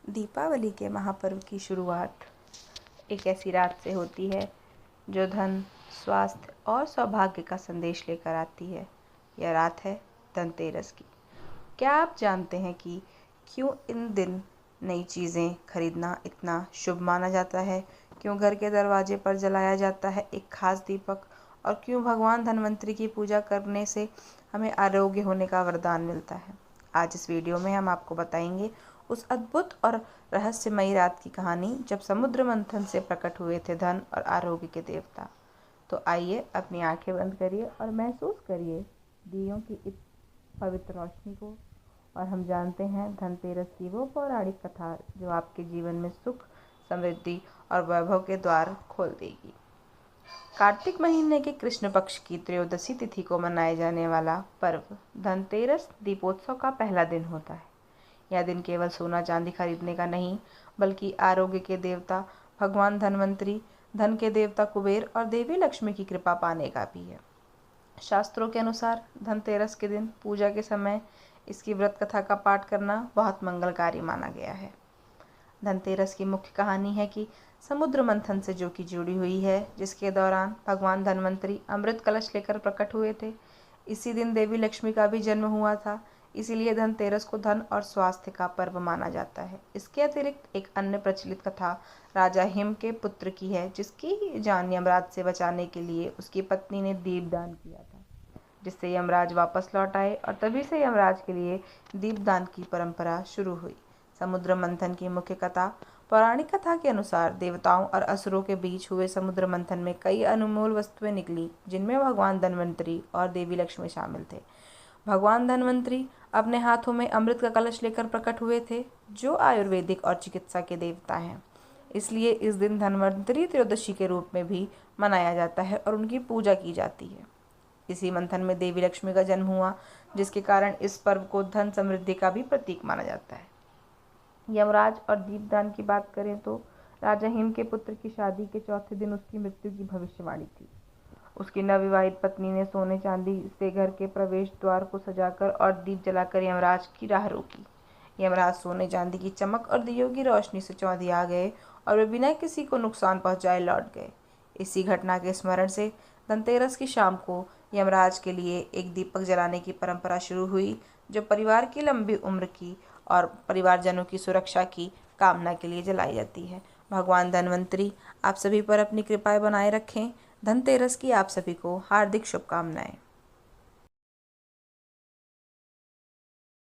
दीपावली के महापर्व की शुरुआत एक ऐसी रात से होती है जो धन, स्वास्थ्य और सौभाग्य का संदेश लेकर आती है। यह रात है धनतेरस की। क्या आप जानते हैं कि क्यों इन दिन नई चीज़ें खरीदना इतना शुभ माना जाता है? क्यों घर के दरवाजे पर जलाया जाता है एक खास दीपक? और क्यों भगवान धन्वंतरि की पूजा करने से हमें आरोग्य होने का वरदान मिलता है? आज इस वीडियो में हम आपको बताएंगे उस अद्भुत और रहस्यमयी रात की कहानी जब समुद्र मंथन से प्रकट हुए थे धन और आरोग्य के देवता। तो आइए अपनी आंखें बंद करिए और महसूस करिए दियों की इस पवित्र रोशनी को। और हम जानते हैं धनतेरस की वो पौराणिक कथा जो आपके जीवन में सुख, समृद्धि और वैभव के द्वार खोल देगी। कार्तिक महीने के कृष्ण पक्ष की त्रयोदशी तिथि को मनाए जाने वाला पर्व धनतेरस दीपोत्सव का पहला दिन होता है। यह दिन केवल सोना चांदी खरीदने का नहीं, बल्कि आरोग्य के देवता भगवान धन्वंतरि, धन के देवता कुबेर और देवी लक्ष्मी की कृपा पाने का भी है। शास्त्रों के अनुसार धनतेरस के दिन पूजा के समय इसकी व्रत कथा का पाठ करना बहुत मंगलकारी माना गया है। धनतेरस की मुख्य कहानी है कि समुद्र मंथन से जो कि जुड़ी हुई है, जिसके दौरान भगवान धन्वंतरि अमृत कलश लेकर प्रकट हुए थे। इसी दिन देवी लक्ष्मी का भी जन्म हुआ था, इसीलिए धनतेरस को धन और स्वास्थ्य का पर्व माना जाता है। इसके अतिरिक्त एक अन्य प्रचलित कथा राजा हिम के पुत्र की है, जिसकी जान यमराज से बचाने के लिए उसकी पत्नी ने दीपदान किया था, जिससे यमराज वापस लौट आए और तभी से यमराज के लिए दीपदान की परंपरा शुरू हुई। समुद्र मंथन की मुख्य कथा पौराणिक कथा के अनुसार देवताओं और असुरों के बीच हुए समुद्र मंथन में कई अनमोल वस्तुएं निकली, जिनमें भगवान धन्वंतरि और देवी लक्ष्मी शामिल थे। भगवान धन्वंतरि अपने हाथों में अमृत का कलश लेकर प्रकट हुए थे, जो आयुर्वेदिक और चिकित्सा के देवता हैं। इसलिए इस दिन धन्वंतरि त्रयोदशी के रूप में भी मनाया जाता है और उनकी पूजा की जाती है। इसी मंथन में देवी लक्ष्मी का जन्म हुआ, जिसके कारण इस पर्व को धन समृद्धि का भी प्रतीक माना जाता है। यमराज और दीपदान की बात करें तो राजा हिम के पुत्र की शादी के चौथे दिन उसकी मृत्यु की भविष्यवाणी थी। उसकी नवविवाहित पत्नी ने सोने चांदी से घर के प्रवेश द्वार को सजाकर और दीप जलाकर यमराज की राह रोकी। यमराज सोने चांदी की चमक और दियों की रोशनी से चौंधिया गए और वे बिना किसी को नुकसान पहुंचाए लौट गए। इसी घटना के स्मरण से धनतेरस की शाम को यमराज के लिए एक दीपक जलाने की परंपरा शुरू हुई, जो परिवार की लंबी उम्र की और परिवारजनों की सुरक्षा की कामना के लिए जलाई जाती है। भगवान धन्वंतरि आप सभी पर अपनी कृपाएं बनाए रखें। धनतेरस की आप सभी को हार्दिक शुभकामनाएं।